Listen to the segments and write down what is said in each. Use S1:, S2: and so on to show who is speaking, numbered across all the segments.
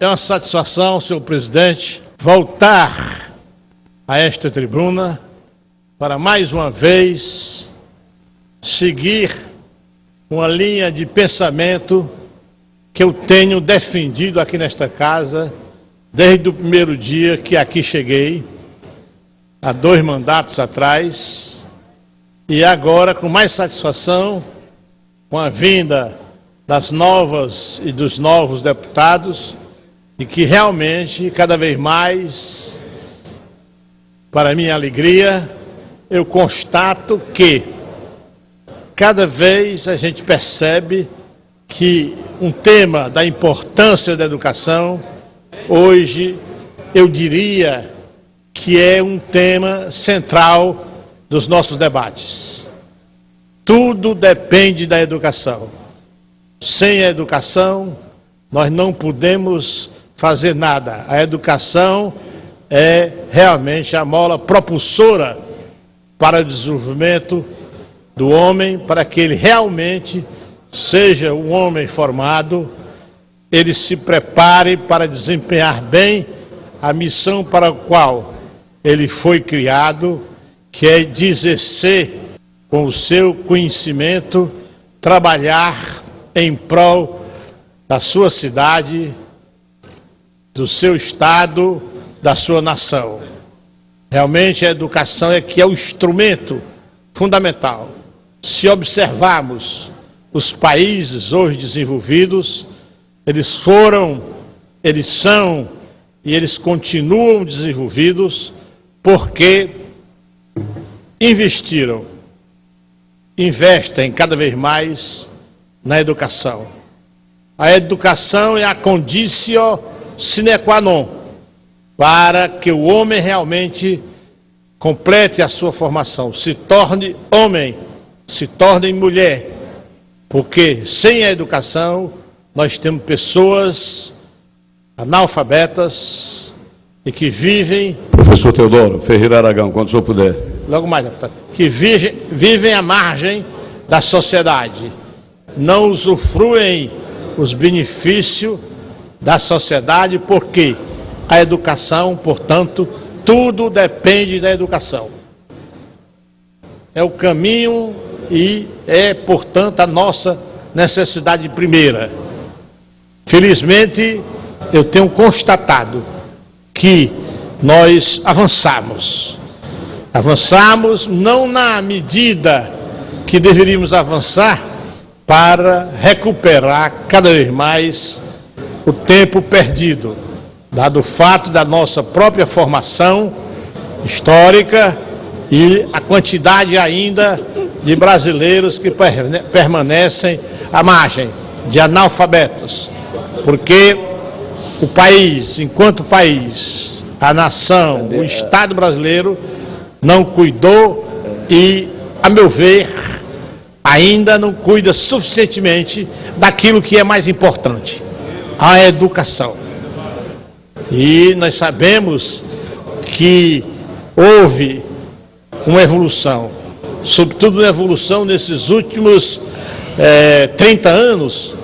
S1: É uma satisfação, senhor presidente, voltar a esta tribuna para mais uma vez seguir uma linha de pensamento que eu tenho defendido aqui nesta casa desde o primeiro dia que aqui cheguei, há 2 mandatos atrás, e agora com mais satisfação, com a vinda das novas e dos novos deputados, e que realmente, cada vez mais, para minha alegria, eu constato que cada vez a gente percebe que um tema da importância da educação, hoje, eu diria que é um tema central dos nossos debates. Tudo depende da educação. Sem a educação, nós não podemos fazer nada. A educação é realmente a mola propulsora para o desenvolvimento do homem, para que ele realmente seja um homem formado, ele se prepare para desempenhar bem a missão para a qual ele foi criado, que é de exercer com o seu conhecimento, trabalhar em prol da sua cidade, do seu estado, da sua nação. Realmente a educação é que é o instrumento fundamental. Se observarmos os países hoje desenvolvidos, eles são e eles continuam desenvolvidos porque investem cada vez mais na educação. A educação é a conditio sine qua non para que o homem realmente complete a sua formação, se torne homem, se torne mulher, porque sem a educação nós temos pessoas analfabetas e que vivem...
S2: Professor Teodoro Ferreira Aragão, quando o senhor puder.
S1: Logo mais, deputado. Que vivem à margem da sociedade, não usufruem os benefícios da sociedade, porque a educação, portanto, tudo depende da educação. É o caminho e é, portanto, a nossa necessidade primeira. Felizmente, eu tenho constatado que nós avançamos não na medida que deveríamos avançar para recuperar cada vez mais o tempo perdido, dado o fato da nossa própria formação histórica e a quantidade ainda de brasileiros que permanecem à margem, de analfabetos, porque o país, enquanto país, a nação, o Estado brasileiro não cuidou e, a meu ver, ainda não cuida suficientemente daquilo que é mais importante, a educação. E nós sabemos que houve uma evolução, sobretudo uma evolução nesses últimos 30 anos,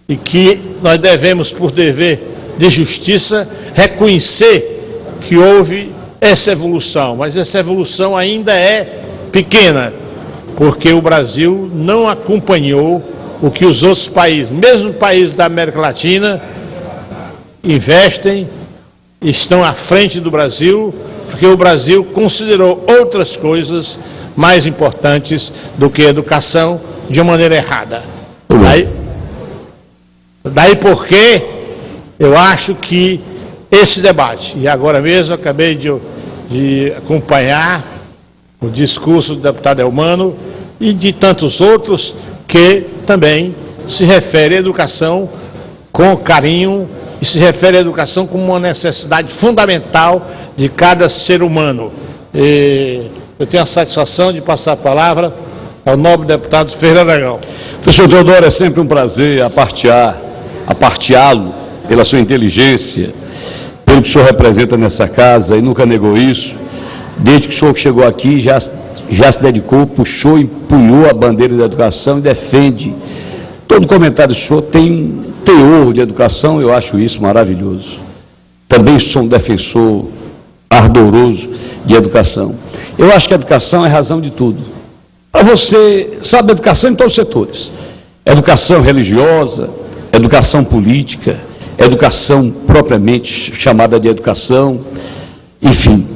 S1: e que nós devemos, por dever de justiça, reconhecer que houve essa evolução, mas essa evolução ainda é pequena, porque o Brasil não acompanhou o que os outros países, mesmo países da América Latina, investem, estão à frente do Brasil, porque o Brasil considerou outras coisas mais importantes do que a educação de uma maneira errada. Daí porque eu acho que esse debate, e agora mesmo eu acabei de acompanhar o discurso do deputado Elmano e de tantos outros que também se refere à educação com carinho e se refere à educação como uma necessidade fundamental de cada ser humano. Eu tenho a satisfação de passar a palavra ao nobre deputado Ferreira Aragão.
S2: Professor Teodoro, é sempre um prazer aparteá-lo pela sua inteligência, pelo que o senhor representa nessa casa e nunca negou isso. Desde que o senhor chegou aqui, já se dedicou, puxou e empunhou a bandeira da educação e defende. Todo comentário do senhor tem teor de educação, eu acho isso maravilhoso. Também sou um defensor ardoroso de educação. Eu acho que a educação é razão de tudo. Para você, sabe, educação em todos os setores. Educação religiosa, educação política, educação propriamente chamada de educação, enfim.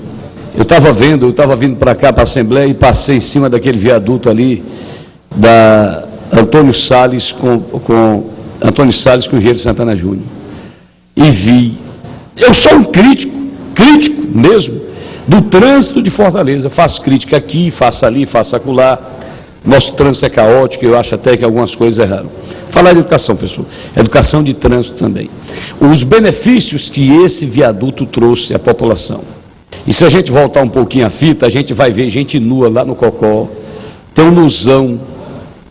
S2: Eu estava vindo para cá, para a Assembleia, e passei em cima daquele viaduto ali, da Antônio Salles com Antônio Salles com o Engenheiro Santana Júnior. E vi, eu sou um crítico mesmo, do trânsito de Fortaleza. Faço crítica aqui, faço ali, faço acolá. Nosso trânsito é caótico, eu acho até que algumas coisas erraram. Falar de educação, professor, educação de trânsito também. Os benefícios que esse viaduto trouxe à população. E se a gente voltar um pouquinho a fita, a gente vai ver gente nua lá no Cocó. Tem um Luzão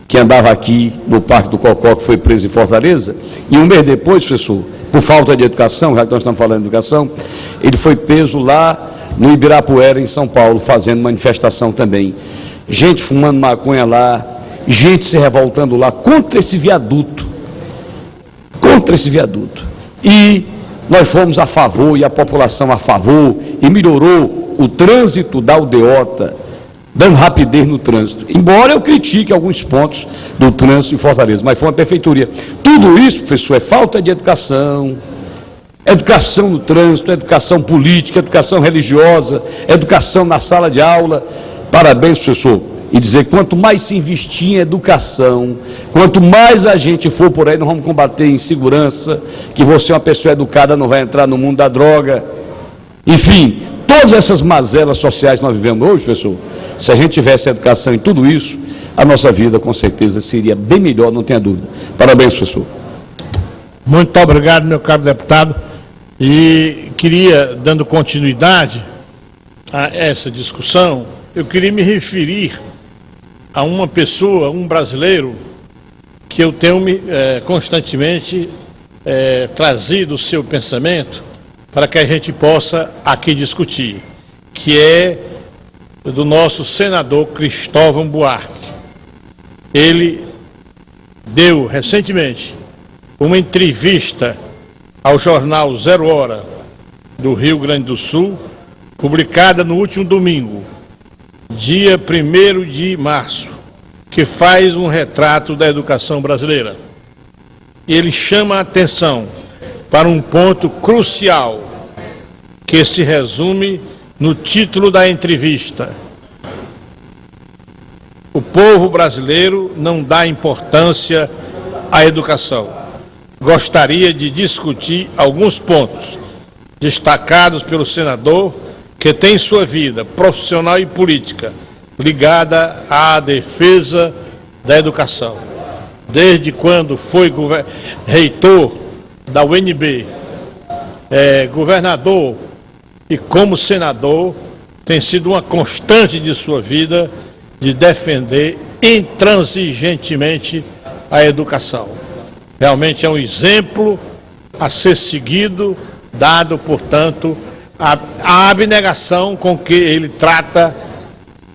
S2: que andava aqui no Parque do Cocó, que foi preso em Fortaleza, e um mês depois, professor, por falta de educação, já que nós estamos falando de educação, ele foi preso lá no Ibirapuera, em São Paulo, fazendo manifestação também. Gente fumando maconha lá, gente se revoltando lá contra esse viaduto. E nós fomos a favor, e a população a favor, e melhorou o trânsito da aldeota, dando rapidez no trânsito. Embora eu critique alguns pontos do trânsito em Fortaleza, mas foi uma perfeitoria. Tudo isso, professor, é falta de educação. Educação no trânsito, educação política, educação religiosa, educação na sala de aula. Parabéns, professor. E dizer, quanto mais se investir em educação, quanto mais a gente for por aí, nós vamos combater insegurança, que você é uma pessoa educada, não vai entrar no mundo da droga. Enfim, todas essas mazelas sociais que nós vivemos hoje, professor, se a gente tivesse educação em tudo isso, a nossa vida com certeza seria bem melhor, não tenha dúvida. Parabéns, professor.
S1: Muito obrigado, meu caro deputado. E queria, dando continuidade a essa discussão, eu queria me referir a uma pessoa, um brasileiro, que eu tenho constantemente trazido o seu pensamento para que a gente possa aqui discutir, que é do nosso senador Cristóvão Buarque. Ele deu recentemente uma entrevista ao jornal Zero Hora do Rio Grande do Sul, publicada no último domingo, dia 1º de março, que faz um retrato da educação brasileira. Ele chama a atenção para um ponto crucial, que se resume no título da entrevista: o povo brasileiro não dá importância à educação. Gostaria de discutir alguns pontos destacados pelo senador, que tem sua vida profissional e política ligada à defesa da educação. Desde quando foi reitor da UNB, governador e como senador, tem sido uma constante de sua vida de defender intransigentemente a educação. Realmente é um exemplo a ser seguido, dado, portanto, a abnegação com que ele trata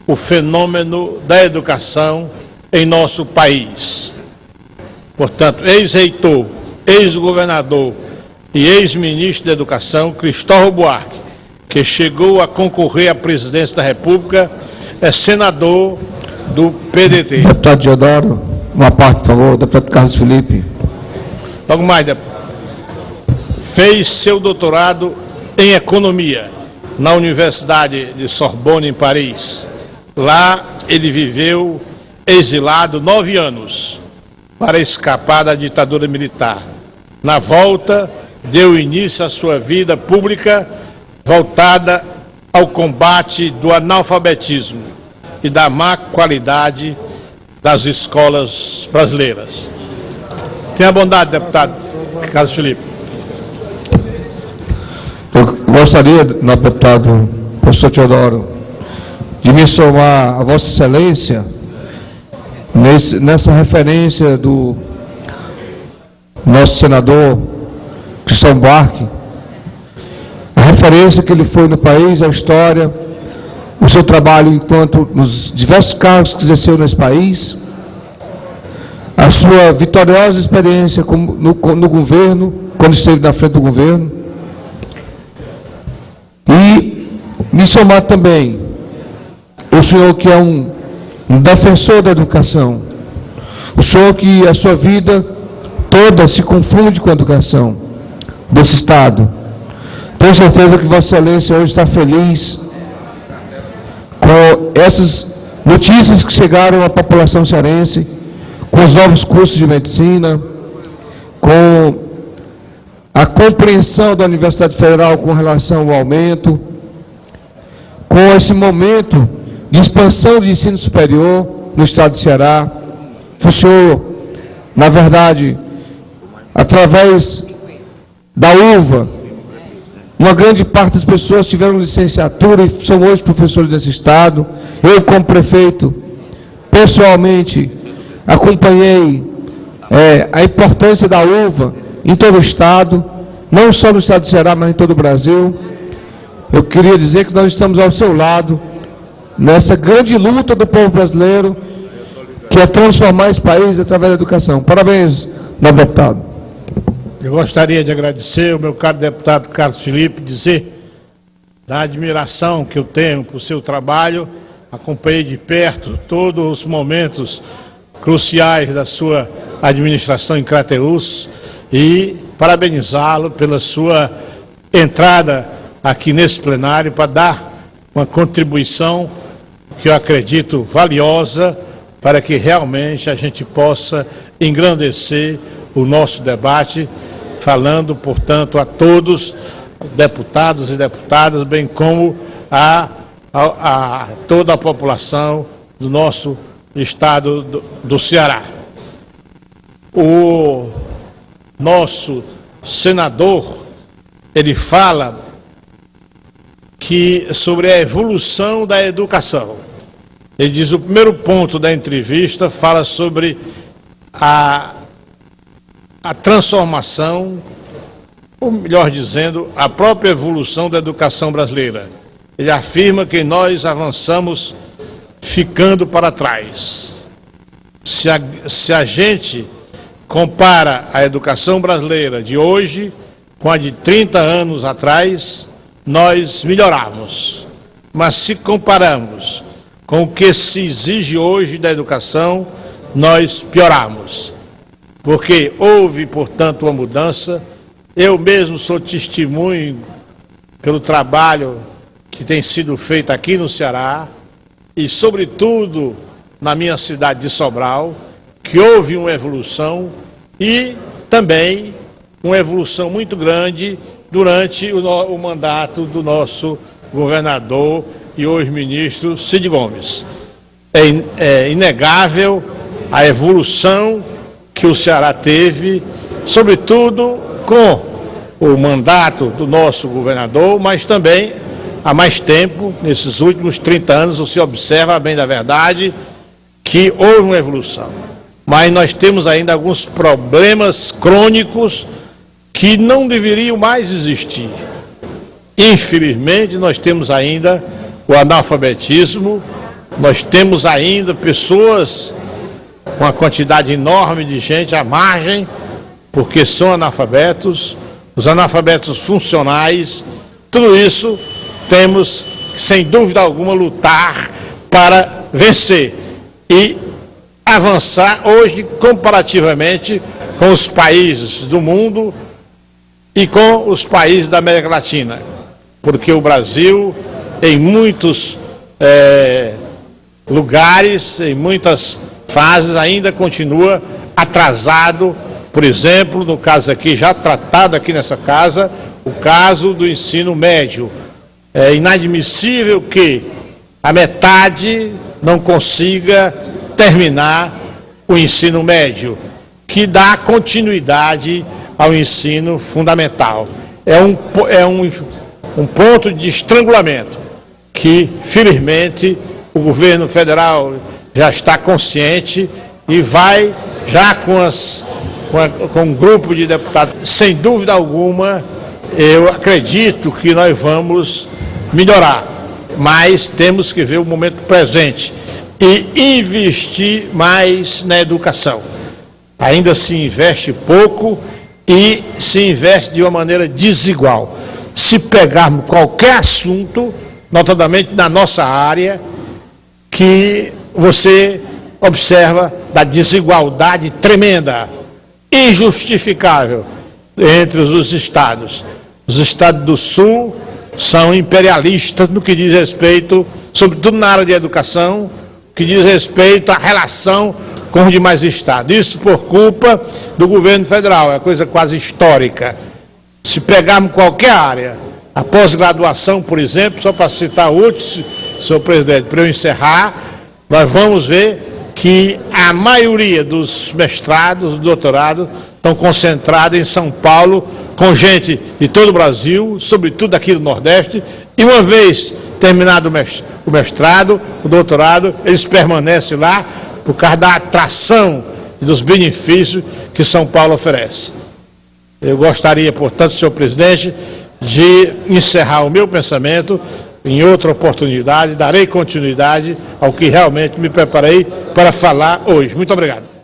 S1: o fenômeno da educação em nosso país. Portanto, ex-reitor, ex-governador e ex-ministro da Educação, Cristóvão Buarque, que chegou a concorrer à presidência da República, é senador do PDT.
S3: Deputado Teodoro, uma parte, por favor. Deputado Carlos Felipe.
S1: Logo mais, fez seu doutorado em Economia na Universidade de Sorbonne, em Paris. Lá ele viveu exilado 9 anos para escapar da ditadura militar. Na volta, deu início à sua vida pública voltada ao combate do analfabetismo e da má qualidade das escolas brasileiras. Tenha a bondade, deputado Carlos Felipe.
S3: Eu gostaria, deputado professor Teodoro, de me somar a Vossa Excelência nessa referência do nosso senador Cristóvão Buarque, a referência que ele foi no país, a história, o seu trabalho enquanto nos diversos cargos que exerceu nesse país, a sua vitoriosa experiência no governo, quando esteve na frente do governo, e me somar também o senhor que é um defensor da educação, o senhor que a sua vida toda se confunde com a educação desse Estado. Tenho certeza que Vossa Excelência hoje está feliz com essas notícias que chegaram à população cearense, com os novos cursos de medicina, com a compreensão da Universidade Federal com relação ao aumento, com esse momento de expansão de ensino superior no Estado de Ceará, que o senhor, na verdade, através da UVA, uma grande parte das pessoas tiveram licenciatura e são hoje professores desse Estado. Eu, como prefeito, pessoalmente, acompanhei a importância da UVA em todo o Estado, não só no Estado de Ceará, mas em todo o Brasil. Eu queria dizer que nós estamos ao seu lado, nessa grande luta do povo brasileiro, que é transformar esse país através da educação. Parabéns, nobre deputado.
S1: Eu gostaria de agradecer ao meu caro deputado Carlos Felipe, dizer da admiração que eu tenho por seu trabalho. Acompanhei de perto todos os momentos cruciais da sua administração em Crateús e parabenizá-lo pela sua entrada aqui nesse plenário para dar uma contribuição que eu acredito valiosa para que realmente a gente possa engrandecer o nosso debate, falando, portanto, a todos, deputados e deputadas, bem como a toda a população do nosso estado do Ceará. O nosso senador, ele fala sobre a evolução da educação. Ele diz, o primeiro ponto da entrevista fala sobre a transformação, ou melhor dizendo, a própria evolução da educação brasileira. Ele afirma que nós avançamos ficando para trás. Se a gente compara a educação brasileira de hoje com a de 30 anos atrás, nós melhoramos. Mas se compararmos com o que se exige hoje da educação, nós pioramos. Porque houve, portanto, uma mudança. Eu mesmo sou testemunho pelo trabalho que tem sido feito aqui no Ceará e, sobretudo, na minha cidade de Sobral, que houve uma evolução e também uma evolução muito grande durante o mandato do nosso governador e hoje ministro Cid Gomes. É inegável a evolução que o Ceará teve, sobretudo com o mandato do nosso governador, mas também há mais tempo, nesses últimos 30 anos, você observa, bem da verdade, que houve uma evolução. Mas nós temos ainda alguns problemas crônicos que não deveriam mais existir. Infelizmente, nós temos ainda o analfabetismo, nós temos ainda pessoas com uma quantidade enorme de gente à margem, porque são analfabetos, os analfabetos funcionais, tudo isso temos, sem dúvida alguma, lutar para vencer e avançar hoje comparativamente com os países do mundo e com os países da América Latina, porque o Brasil, em muitos lugares, em muitas fases, ainda continua atrasado. Por exemplo, no caso aqui, já tratado aqui nessa casa, o caso do ensino médio. É inadmissível que a metade não consiga terminar o ensino médio, que dá continuidade ao ensino fundamental. É um ponto de estrangulamento que, felizmente, o governo federal já está consciente e vai já com um grupo de deputados. Sem dúvida alguma, eu acredito que nós vamos melhorar, mas temos que ver o momento presente e investir mais na educação. Ainda se investe pouco e se investe de uma maneira desigual. Se pegarmos qualquer assunto, notadamente na nossa área, que você observa da desigualdade tremenda, injustificável entre os estados. Os estados do Sul são imperialistas no que diz respeito, sobretudo na área de educação, que diz respeito à relação com os demais estados. Isso por culpa do governo federal, é coisa quase histórica. Se pegarmos qualquer área, a pós-graduação, por exemplo, só para citar outros, senhor presidente, para eu encerrar, nós vamos ver que a maioria dos mestrados, do doutorado, estão concentrados em São Paulo, com gente de todo o Brasil, sobretudo aqui do Nordeste, e uma vez terminado o mestrado, o doutorado, eles permanecem lá por causa da atração e dos benefícios que São Paulo oferece. Eu gostaria, portanto, senhor presidente, de encerrar o meu pensamento. Em outra oportunidade, darei continuidade ao que realmente me preparei para falar hoje. Muito obrigado.